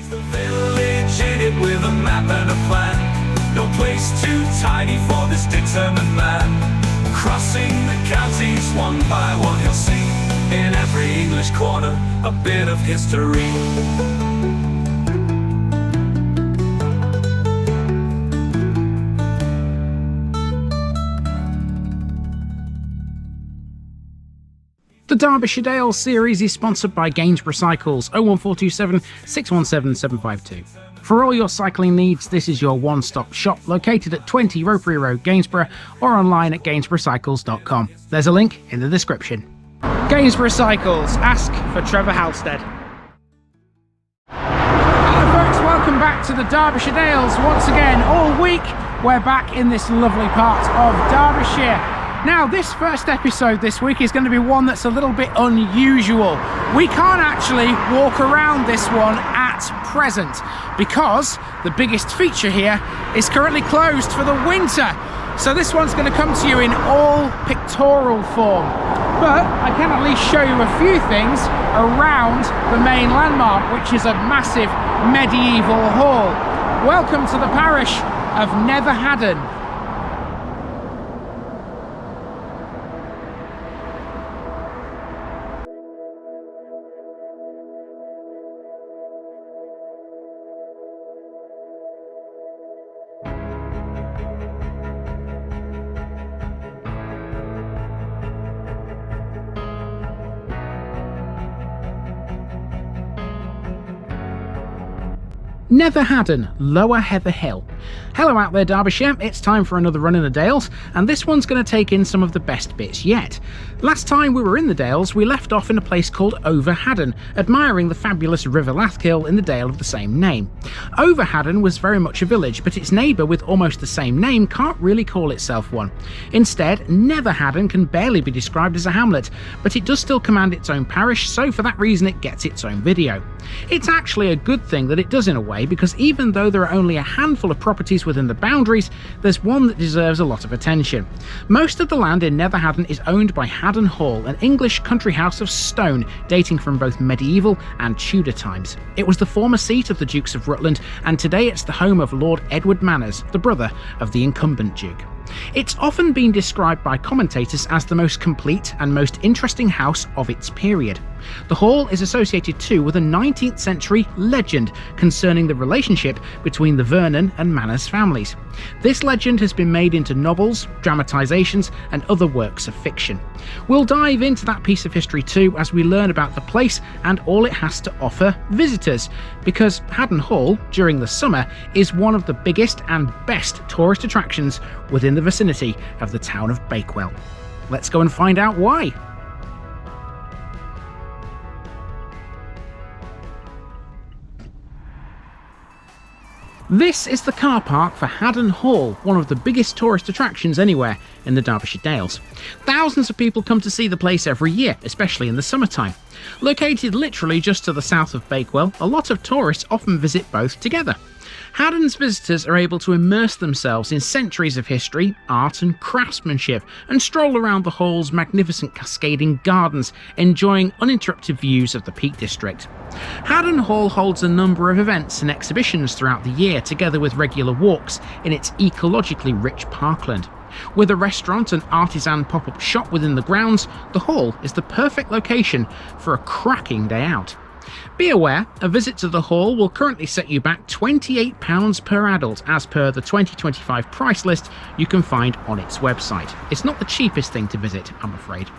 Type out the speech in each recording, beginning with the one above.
The village in it with a map and a plan. No place too tiny for this determined man. Crossing the counties one by one, he'll see in every English corner a bit of history. The Derbyshire Dales series is sponsored by Gainsborough Cycles 01427 617 752. For all your cycling needs, this is your one-stop shop located at 20 Ropery Road, Gainsborough, or online at gainsboroughcycles.com. There's a link in the description. Gainsborough Cycles, ask for Trevor Halstead. Hello folks, welcome back to the Derbyshire Dales. Once again, all week, we're back in this lovely part of Derbyshire. Now, this first episode this week is going to be one that's a little bit unusual. We can't actually walk around this one at present because the biggest feature here is currently closed for the winter. So this one's going to come to you in all pictorial form. But I can at least show you a few things around the main landmark, which is a massive medieval hall. Welcome to the parish of NETHER HADDON. NETHER HADDON, Lower Heather Hill. Hello out there Derbyshire, it's time for another run in the Dales, and this one's going to take in some of the best bits yet. Last time we were in the Dales, we left off in a place called Over Haddon, admiring the fabulous River Lathkill in the Dale of the same name. Over Haddon was very much a village, but its neighbour with almost the same name can't really call itself one. Instead, NETHER HADDON can barely be described as a hamlet, but it does still command its own parish, so for that reason it gets its own video. It's actually a good thing that it does in a way, because even though there are only a handful of properties within the boundaries, there's one that deserves a lot of attention. Most of the land in NETHER HADDON is owned by Haddon Hall, an English country house of stone dating from both medieval and Tudor times. It was the former seat of the Dukes of Rutland, and today it's the home of Lord Edward Manners, the brother of the incumbent Duke. It's often been described by commentators as the most complete and most interesting house of its period. The hall is associated too with a 19th century legend concerning the relationship between the Vernon and Manners families. This legend has been made into novels, dramatisations and other works of fiction. We'll dive into that piece of history too as we learn about the place and all it has to offer visitors, because Haddon Hall, during the summer, is one of the biggest and best tourist attractions within the vicinity of the town of Bakewell. Let's go and find out why. This is the car park for Haddon Hall, one of the biggest tourist attractions anywhere in the Derbyshire Dales. Thousands of people come to see the place every year, especially in the summertime. Located literally just to the south of Bakewell, a lot of tourists often visit both together. Haddon's visitors are able to immerse themselves in centuries of history, art and craftsmanship, and stroll around the hall's magnificent cascading gardens, enjoying uninterrupted views of the Peak District. Haddon Hall holds a number of events and exhibitions throughout the year, together with regular walks in its ecologically rich parkland. With a restaurant and artisan pop-up shop within the grounds, the hall is the perfect location for a cracking day out. Be aware, a visit to the hall will currently set you back £28 per adult as per the 2025 price list you can find on its website. It's not the cheapest thing to visit, I'm afraid.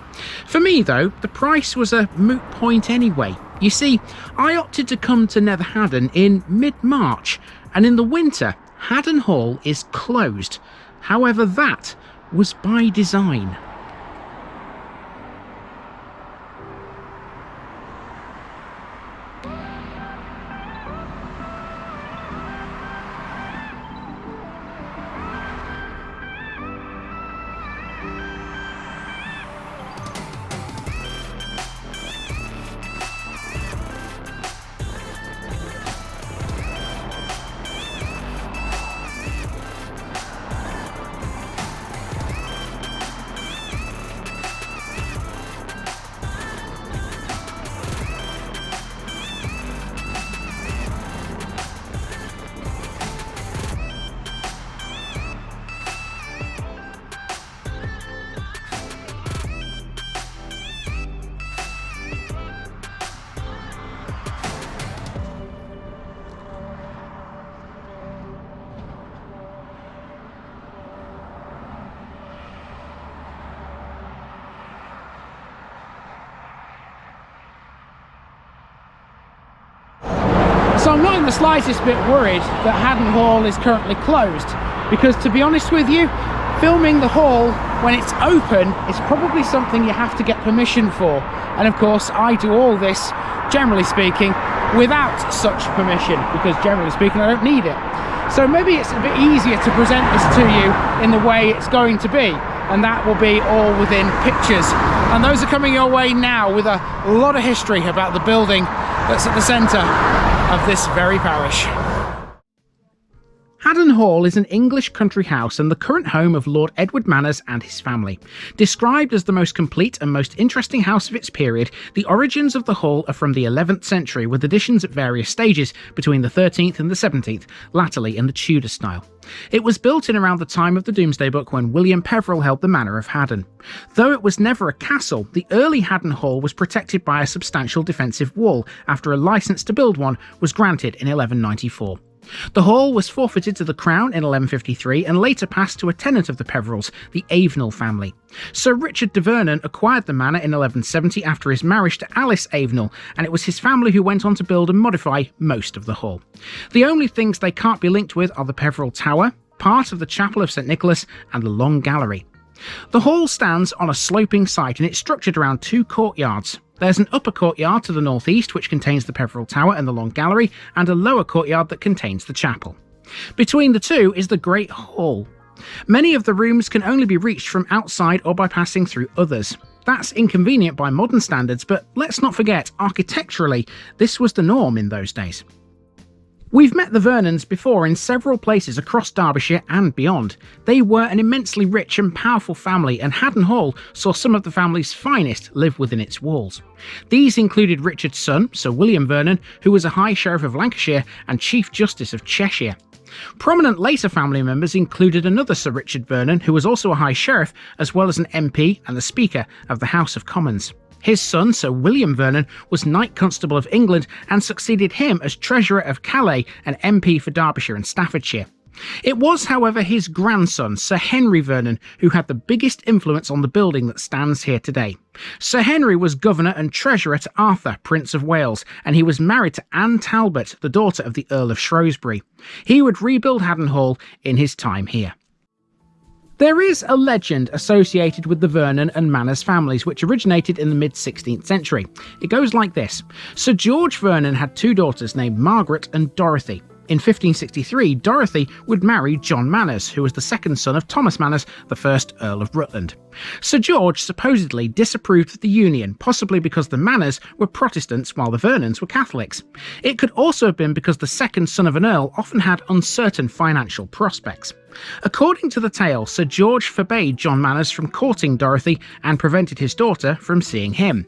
For me though, the price was a moot point anyway. You see, I opted to come to NETHER HADDON in mid-March, and in the winter, Haddon Hall is closed. However, that was by design. So I'm not in the slightest bit worried that Haddon Hall is currently closed, because to be honest with you, filming the hall when it's open is probably something you have to get permission for. And of course, I do all this, generally speaking, without such permission, because generally speaking, I don't need it. So maybe it's a bit easier to present this to you in the way it's going to be, and that will be all within pictures. And those are coming your way now with a lot of history about the building that's at the centre of this very parish. Haddon Hall is an English country house and the current home of Lord Edward Manners and his family. Described as the most complete and most interesting house of its period, the origins of the hall are from the 11th century, with additions at various stages between the 13th and the 17th, latterly in the Tudor style. It was built in around the time of the Domesday Book, when William Peveril held the manor of Haddon. Though it was never a castle, the early Haddon Hall was protected by a substantial defensive wall after a licence to build one was granted in 1194. The hall was forfeited to the Crown in 1153 and later passed to a tenant of the Peverils, the Avenel family. Sir Richard de Vernon acquired the manor in 1170 after his marriage to Alice Avenel, and it was his family who went on to build and modify most of the hall. The only things they can't be linked with are the Peveril Tower, part of the Chapel of St Nicholas, and the Long Gallery. The hall stands on a sloping site and it's structured around two courtyards. There's an upper courtyard to the northeast which contains the Peveril Tower and the Long Gallery, and a lower courtyard that contains the chapel. Between the two is the Great Hall. Many of the rooms can only be reached from outside or by passing through others. That's inconvenient by modern standards, but let's not forget, architecturally, this was the norm in those days. We've met the Vernons before in several places across Derbyshire and beyond. They were an immensely rich and powerful family, and Haddon Hall saw some of the family's finest live within its walls. These included Richard's son, Sir William Vernon, who was a High Sheriff of Lancashire and Chief Justice of Cheshire. Prominent later family members included another Sir Richard Vernon, who was also a High Sheriff, as well as an MP and the Speaker of the House of Commons. His son, Sir William Vernon, was Knight Constable of England and succeeded him as Treasurer of Calais and MP for Derbyshire and Staffordshire. It was, however, his grandson, Sir Henry Vernon, who had the biggest influence on the building that stands here today. Sir Henry was Governor and Treasurer to Arthur, Prince of Wales, and he was married to Anne Talbot, the daughter of the Earl of Shrewsbury. He would rebuild Haddon Hall in his time here. There is a legend associated with the Vernon and Manners families which originated in the mid-16th century. It goes like this. Sir George Vernon had two daughters named Margaret and Dorothy. In 1563, Dorothy would marry John Manners, who was the second son of Thomas Manners, the first Earl of Rutland. Sir George supposedly disapproved of the union, possibly because the Manners were Protestants while the Vernons were Catholics. It could also have been because the second son of an earl often had uncertain financial prospects. According to the tale, Sir George forbade John Manners from courting Dorothy and prevented his daughter from seeing him.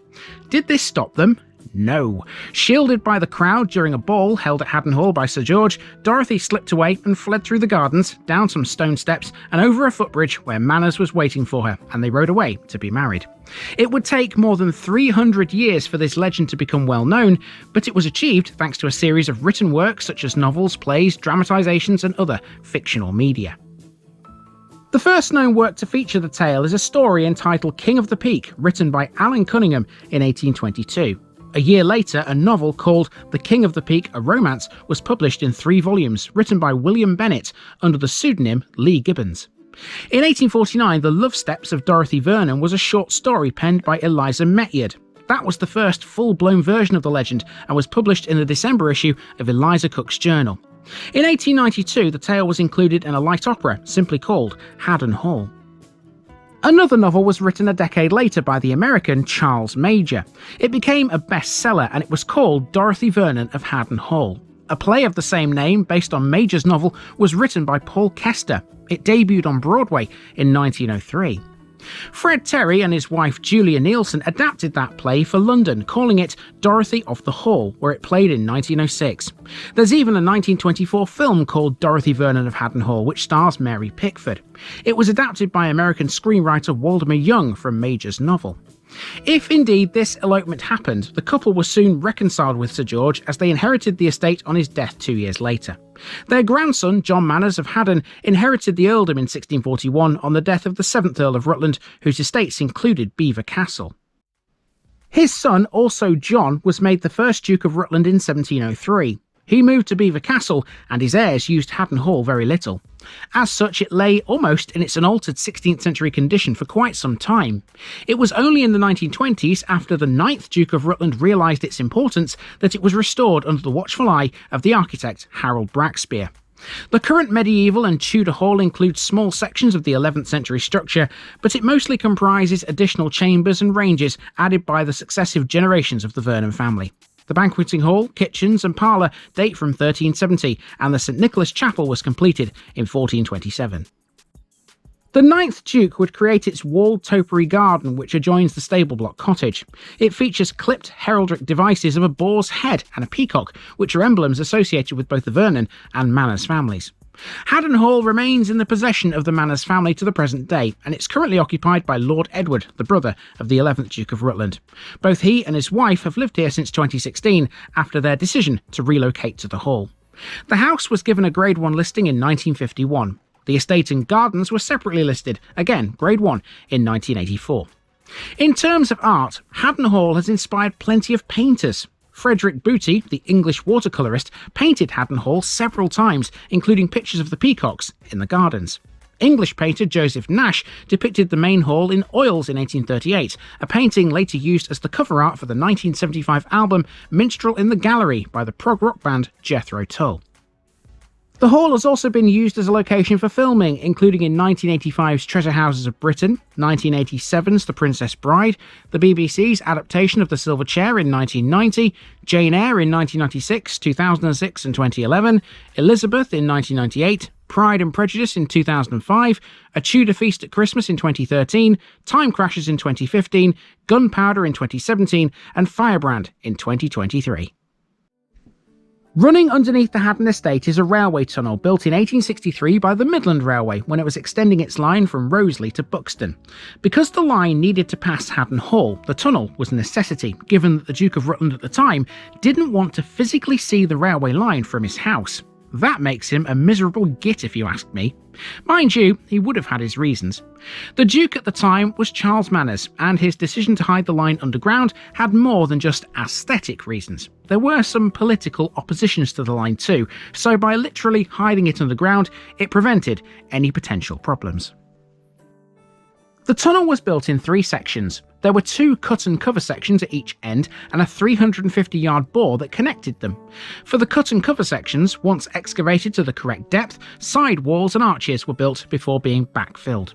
Did this stop them? No. Shielded by the crowd during a ball held at Haddon Hall by Sir George, Dorothy slipped away and fled through the gardens, down some stone steps, and over a footbridge where Manners was waiting for her, and they rode away to be married. It would take more than 300 years for this legend to become well known, but it was achieved thanks to a series of written works such as novels, plays, dramatisations, and other fictional media. The first known work to feature the tale is a story entitled King of the Peak, written by Alan Cunningham in 1822. A year later, a novel called The King of the Peak, a Romance, was published in 3 volumes, written by William Bennett under the pseudonym Lee Gibbons. In 1849, The Love Steps of Dorothy Vernon was a short story penned by Eliza Metyard. That was the first full-blown version of the legend and was published in the December issue of Eliza Cook's Journal. In 1892, the tale was included in a light opera simply called Haddon Hall. Another novel was written a decade later by the American Charles Major. It became a bestseller and it was called Dorothy Vernon of Haddon Hall. A play of the same name, based on Major's novel, was written by Paul Kester. It debuted on Broadway in 1903. Fred Terry and his wife Julia Neilson adapted that play for London, calling it Dorothy of the Hall, where it played in 1906. There's even a 1924 film called Dorothy Vernon of Haddon Hall, which stars Mary Pickford. It was adapted by American screenwriter Waldemar Young from Major's novel. If indeed this elopement happened, the couple were soon reconciled with Sir George as they inherited the estate on his death 2 years later. Their grandson, John Manners of Haddon, inherited the earldom in 1641 on the death of the 7th Earl of Rutland, whose estates included Belvoir Castle. His son, also John, was made the first Duke of Rutland in 1703. He moved to Belvoir Castle, and his heirs used Haddon Hall very little. As such, it lay almost in its unaltered 16th century condition for quite some time. It was only in the 1920s, after the 9th Duke of Rutland realised its importance, that it was restored under the watchful eye of the architect Harold Brackspear. The current medieval and Tudor hall includes small sections of the 11th century structure, but it mostly comprises additional chambers and ranges added by the successive generations of the Vernon family. The banqueting hall, kitchens and parlour date from 1370, and the St Nicholas Chapel was completed in 1427. The 9th Duke would create its walled topiary garden which adjoins the stable block cottage. It features clipped heraldic devices of a boar's head and a peacock, which are emblems associated with both the Vernon and Manners families. Haddon Hall remains in the possession of the Manners family to the present day, and it's currently occupied by Lord Edward, the brother of the 11th Duke of Rutland. Both he and his wife have lived here since 2016 after their decision to relocate to the hall. The house was given a Grade 1 listing in 1951. The estate and gardens were separately listed, again Grade 1, in 1984. In terms of art, Haddon Hall has inspired plenty of painters. Frederick Booty, the English watercolourist, painted Haddon Hall several times, including pictures of the peacocks in the gardens. English painter Joseph Nash depicted the main hall in oils in 1838, a painting later used as the cover art for the 1975 album Minstrel in the Gallery by the prog rock band Jethro Tull. The hall has also been used as a location for filming, including in 1985's Treasure Houses of Britain, 1987's The Princess Bride, the BBC's adaptation of The Silver Chair in 1990, Jane Eyre in 1996, 2006 and 2011, Elizabeth in 1998, Pride and Prejudice in 2005, A Tudor Feast at Christmas in 2013, Time Crashes in 2015, Gunpowder in 2017, and Firebrand in 2023. Running underneath the Haddon estate is a railway tunnel built in 1863 by the Midland Railway when it was extending its line from Roseley to Buxton. Because the line needed to pass Haddon Hall, the tunnel was a necessity, given that the Duke of Rutland at the time didn't want to physically see the railway line from his house. That makes him a miserable git if you ask me. Mind you, he would have had his reasons. The Duke at the time was Charles Manners, and his decision to hide the line underground had more than just aesthetic reasons. There were some political oppositions to the line too, so by literally hiding it underground, it prevented any potential problems. The tunnel was built in 3 sections. There were 2 cut and cover sections at each end and a 350-yard bore that connected them. For the cut and cover sections, once excavated to the correct depth, side walls and arches were built before being backfilled.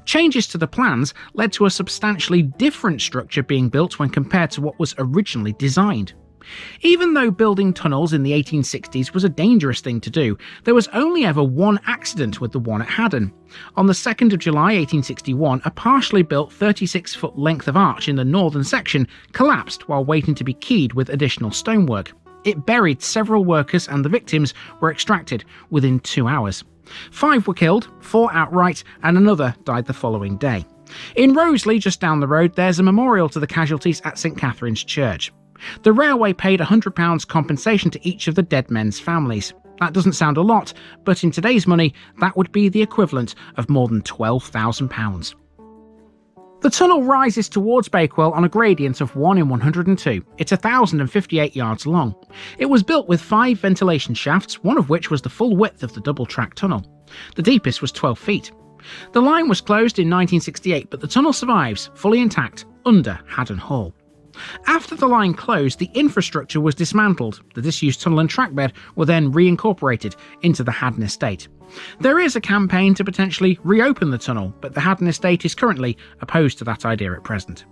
Changes to the plans led to a substantially different structure being built when compared to what was originally designed. Even though building tunnels in the 1860s was a dangerous thing to do, there was only ever one accident with the one at Haddon. On the 2nd of July 1861, a partially built 36-foot length of arch in the northern section collapsed while waiting to be keyed with additional stonework. It buried several workers and the victims were extracted within 2 hours. 5 were killed, 4 outright, and another died the following day. In Roseley, just down the road, there's a memorial to the casualties at St Catherine's Church. The railway paid £100 compensation to each of the dead men's families. That doesn't sound a lot, but in today's money, that would be the equivalent of more than £12,000. The tunnel rises towards Bakewell on a gradient of 1 in 102. It's 1,058 yards long. It was built with 5 ventilation shafts, one of which was the full width of the double-track tunnel. The deepest was 12 feet. The line was closed in 1968, but the tunnel survives, fully intact, under Haddon Hall. After the line closed, the infrastructure was dismantled. The disused tunnel and trackbed were then reincorporated into the Haddon estate. There is a campaign to potentially reopen the tunnel, but the Haddon estate is currently opposed to that idea at present.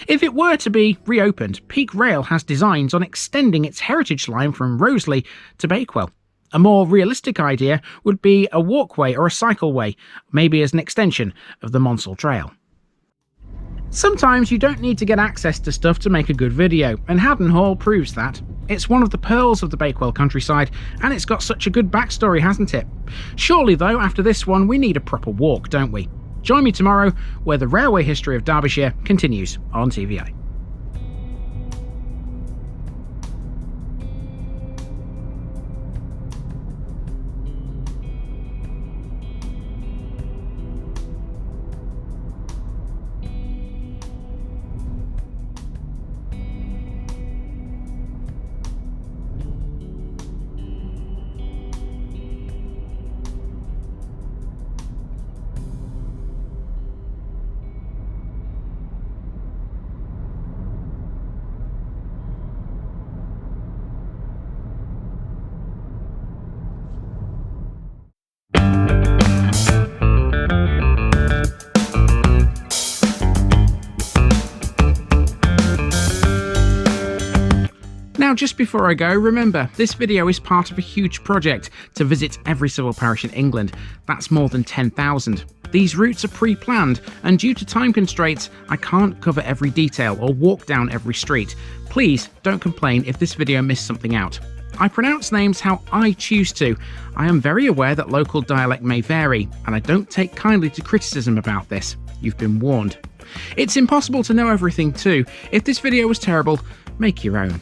If it were to be reopened, Peak Rail has designs on extending its heritage line from Roseley to Bakewell. A more realistic idea would be a walkway or a cycleway, maybe as an extension of the Monsell Trail. Sometimes you don't need to get access to stuff to make a good video, and Haddon Hall proves that. It's one of the pearls of the Bakewell countryside, and it's got such a good backstory, hasn't it? Surely though, after this one, we need a proper walk, don't we? Join me tomorrow, where the railway history of Derbyshire continues on TVI. Now, just before I go, remember, this video is part of a huge project to visit every civil parish in England. That's more than 10,000. These routes are pre-planned, and due to time constraints, I can't cover every detail or walk down every street. Please don't complain if this video missed something out. I pronounce names how I choose to. I am very aware that local dialect may vary, and I don't take kindly to criticism about this. You've been warned. It's impossible to know everything too. If this video was terrible, make your own.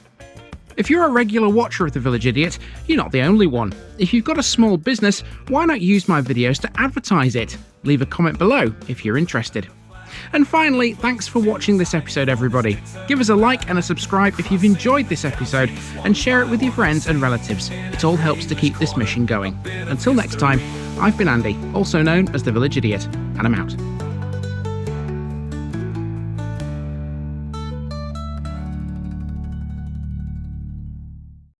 If you're a regular watcher of The Village Idiot, you're not the only one. If you've got a small business, why not use my videos to advertise it? Leave a comment below if you're interested. And finally, thanks for watching this episode, everybody. Give us a like and a subscribe if you've enjoyed this episode, and share it with your friends and relatives. It all helps to keep this mission going. Until next time, I've been Andy, also known as The Village Idiot, and I'm out.